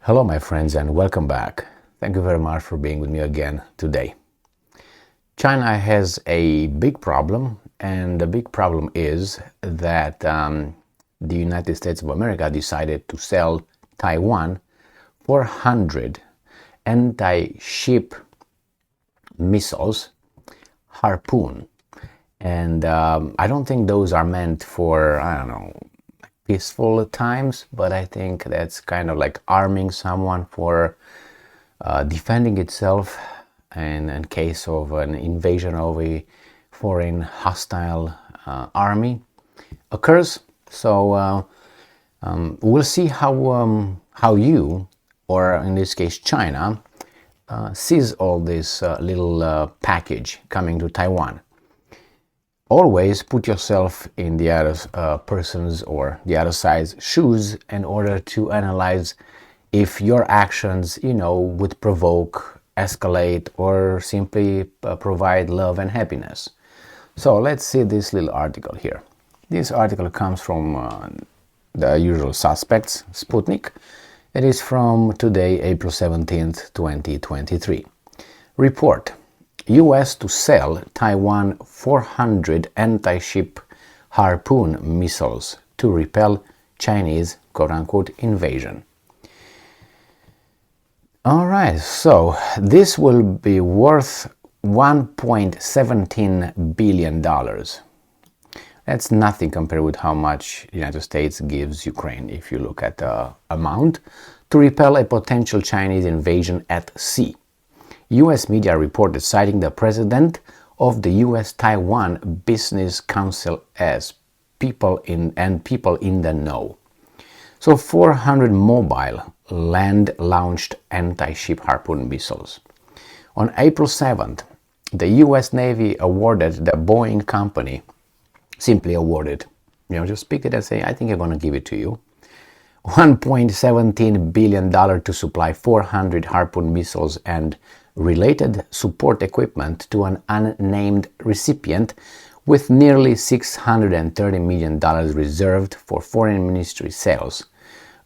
Hello, my friends, and welcome back. Thank you very much for being with me again today. China has a big problem, and the big problem is that the United States of America decided to sell Taiwan 400 anti-ship missiles, Harpoon. And I don't think those are meant for, peaceful times, but I think that's kind of like arming someone for defending itself in case of an invasion of a foreign hostile army occurs. So we'll see how you, or in this case China, sees all this little package coming to Taiwan. Always put yourself in the other person's or the other side's shoes in order to analyze if your actions, would provoke, escalate, or simply provide love and happiness. So let's see this little article here. This article comes from the usual suspects, Sputnik. It is from today, April 17th, 2023. Report. U.S. to sell Taiwan 400 anti-ship Harpoon missiles to repel Chinese quote-unquote invasion. All right, so this will be worth $1.17 billion. That's nothing compared with how much the United States gives Ukraine, if you look at the amount, to repel a potential Chinese invasion at sea. U.S. media reported, citing the president of the U.S.-Taiwan Business Council as people in the know. So 400 mobile land-launched anti-ship Harpoon missiles. On April 7th, the U.S. Navy awarded the Boeing company, simply awarded, just pick it and say, I think I'm going to give it to you, $1.17 billion to supply 400 Harpoon missiles and related support equipment to an unnamed recipient, with nearly $630 million reserved for foreign ministry sales,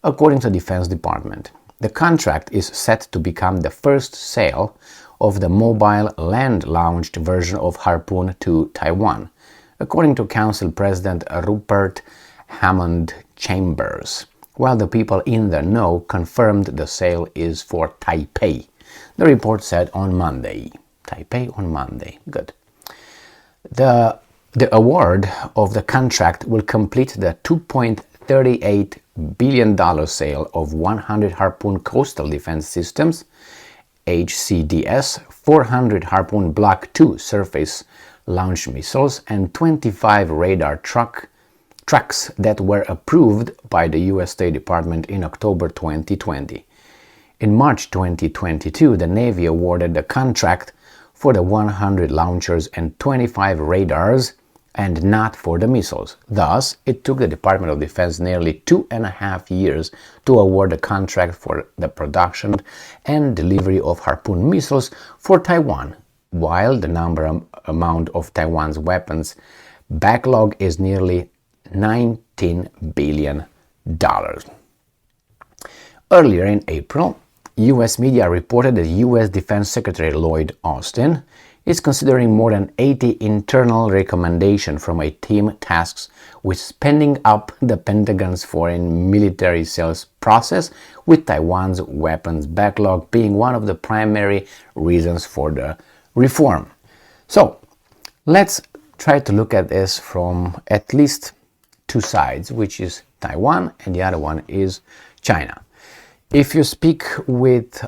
according to the Defense Department. The contract is set to become the first sale of the mobile land-launched version of Harpoon to Taiwan, according to Council President Rupert Hammond Chambers, while the people in the know confirmed the sale is for Taipei. The report said on Monday. Taipei on Monday. Good. The award of the contract will complete the $2.38 billion sale of 100 Harpoon Coastal Defense Systems, HCDS, 400 Harpoon Block II surface launch missiles, and 25 radar trucks that were approved by the U.S. State Department in October 2020. In March 2022, the Navy awarded the contract for the 100 launchers and 25 radars, and not for the missiles. Thus, it took the Department of Defense nearly 2.5 years to award the contract for the production and delivery of Harpoon missiles for Taiwan, while the amount of Taiwan's weapons backlog is nearly $19 billion. Earlier in April, U.S. media reported that U.S. Defense Secretary Lloyd Austin is considering more than 80 internal recommendations from a team tasked with spending up the Pentagon's foreign military sales process, with Taiwan's weapons backlog being one of the primary reasons for the reform. So, let's try to look at this from at least two sides, which is Taiwan and the other one is China. If you speak with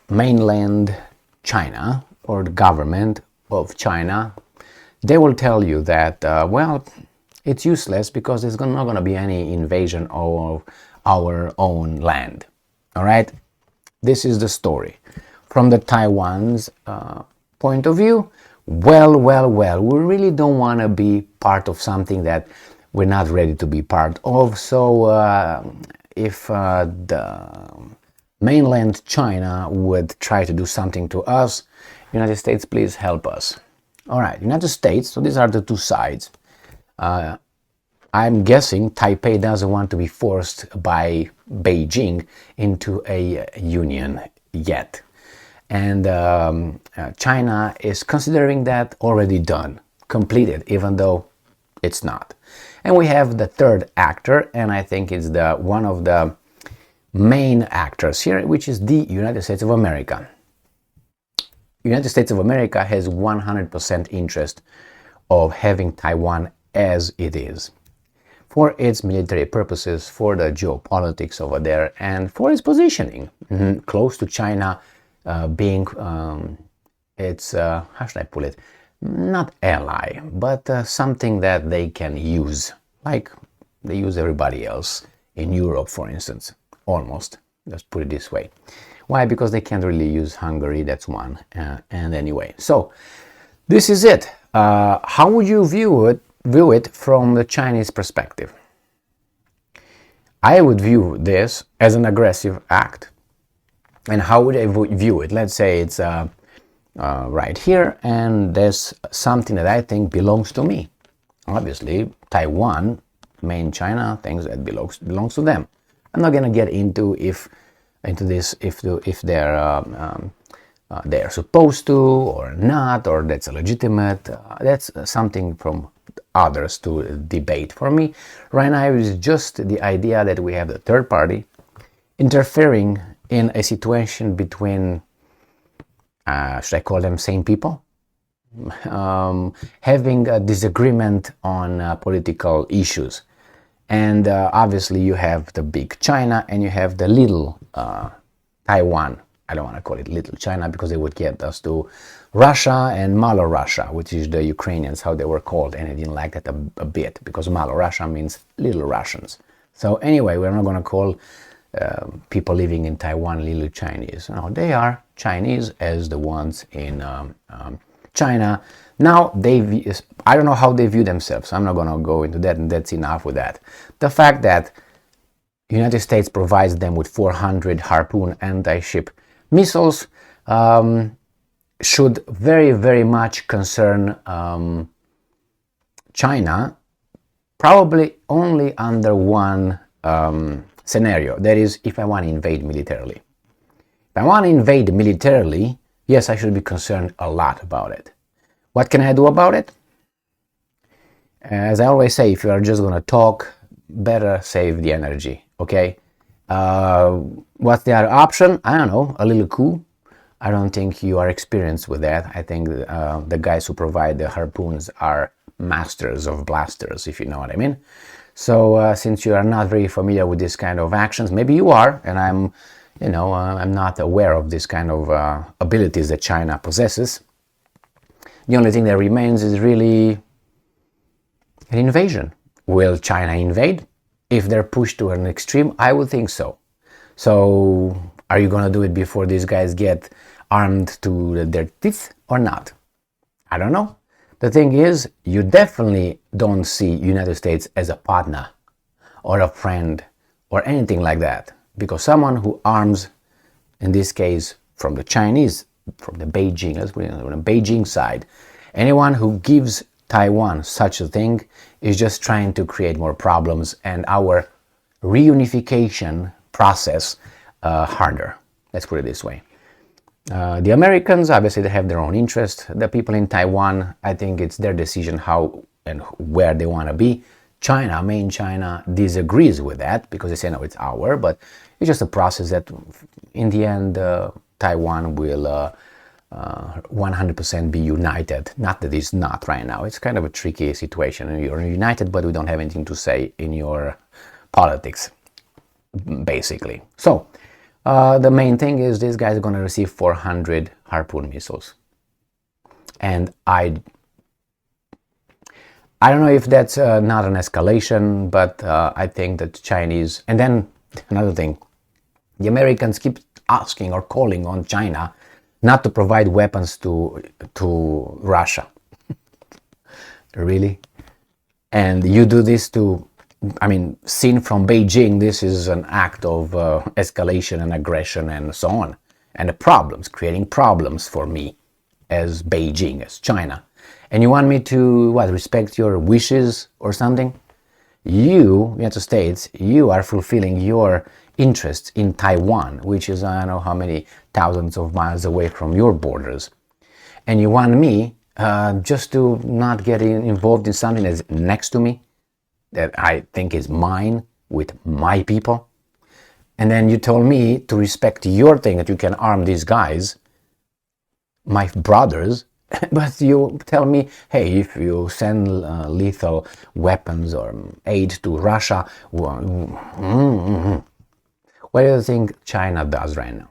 mainland China or the government of China, they will tell you that, it's useless because there's not going to be any invasion of our own land. All right? This is the story. From the Taiwan's point of view, we really don't want to be part of something that we're not ready to be part of. So if the mainland China would try to do something to us, United States, please help us. All right, United States, so these are the two sides. I'm guessing Taipei doesn't want to be forced by Beijing into a union yet. And China is considering that already done, completed, even though it's not. And we have the third actor, and I think it's one of the main actors here, which is the United States of America. United States of America has 100% interest of having Taiwan as it is, for its military purposes, for the geopolitics over there, and for its positioning close to China, being its, how should I put it, not ally, but something that they can use, like they use everybody else in Europe, for instance, almost. Let's put it this way. Why? Because they can't really use Hungary, that's one. And anyway, so this is it. How would you view it from the Chinese perspective? I would view this as an aggressive act. And how would I view it? Let's say it's right here, and there's something that I think belongs to me. Obviously, Taiwan, main China, things that belongs to them. I'm not gonna get into this if they're supposed to or not, or that's illegitimate. That's something from others to debate. For me, right now is just the idea that we have the third party interfering in a situation between, should I call them sane people? Having a disagreement on political issues. And obviously you have the big China and you have the little Taiwan. I don't want to call it little China because it would get us to Russia and Malo Russia, which is the Ukrainians, how they were called, and I didn't like that a bit because Malo Russia means little Russians. So anyway, we're not going to call people living in Taiwan little Chinese. No, they are Chinese as the ones in China. Now, I don't know how they view themselves. I'm not going to go into that, and that's enough with that. The fact that the United States provides them with 400 Harpoon anti-ship missiles should very, very much concern China, probably only under one scenario. That is, if I want to invade militarily. If I want to invade militarily, yes, I should be concerned a lot about it. What can I do about it? As I always say, if you are just going to talk, better save the energy, okay? What's the other option? I don't know, a little coup. I don't think you are experienced with that. I think the guys who provide the harpoons are masters of blasters, if you know what I mean. So since you are not very familiar with this kind of actions, maybe you are, and I'm not aware of this kind of abilities that China possesses. The only thing that remains is really an invasion. Will China invade? If they're pushed to an extreme, I would think so. So are you going to do it before these guys get armed to their teeth or not? I don't know. The thing is, you definitely don't see United States as a partner or a friend or anything like that. Because someone who arms, in this case, from the Chinese, from the Beijing, let's put it on the Beijing side, anyone who gives Taiwan such a thing is just trying to create more problems and our reunification process harder. Let's put it this way. The Americans, obviously, they have their own interest. The people in Taiwan, I think it's their decision how and where they want to be. China, main China, disagrees with that because they say, no, it's our, but it's just a process that in the end, Taiwan will 100% be united. Not that it's not right now. It's kind of a tricky situation. You're united, but we don't have anything to say in your politics, basically. So, the main thing is this guy is going to receive 400 Harpoon missiles. And I don't know if that's not an escalation, but I think that Chinese... And then another thing, the Americans keep asking or calling on China not to provide weapons to Russia. Really? And you do this to... I mean, seen from Beijing, this is an act of escalation and aggression and so on. And the problems, creating problems for me as Beijing, as China. And you want me to, respect your wishes or something? You, United States, you are fulfilling your interests in Taiwan, which is I don't know how many thousands of miles away from your borders. And you want me just to not get involved in something that's next to me, that I think is mine, with my people. And then you told me to respect your thing, that you can arm these guys, my brothers, but you tell me, hey, if you send lethal weapons or aid to Russia, what do you think China does right now?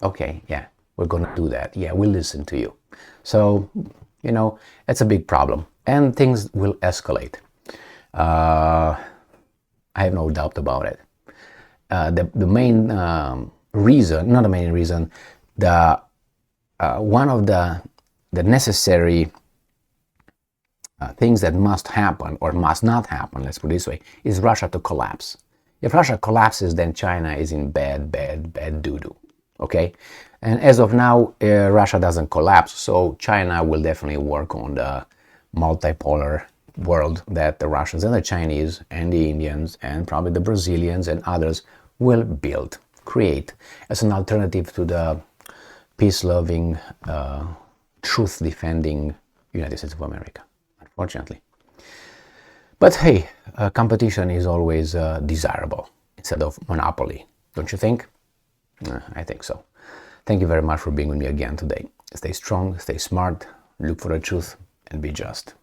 Okay, yeah, we're gonna do that. Yeah, we'll listen to you. So, it's a big problem, and things will escalate. I have no doubt about it. The main reason, not the main reason, one of the necessary things that must happen or must not happen, let's put it this way, is Russia to collapse. If Russia collapses, then China is in bad doo-doo. Okay? And as of now, Russia doesn't collapse, so China will definitely work on the multipolar world that the Russians and the Chinese and the Indians and probably the Brazilians and others will build, create as an alternative to the peace-loving, truth-defending United States of America, unfortunately. But hey, competition is always desirable instead of monopoly, don't you think? I think so. Thank you very much for being with me again today. Stay strong, stay smart, look for the truth, and be just.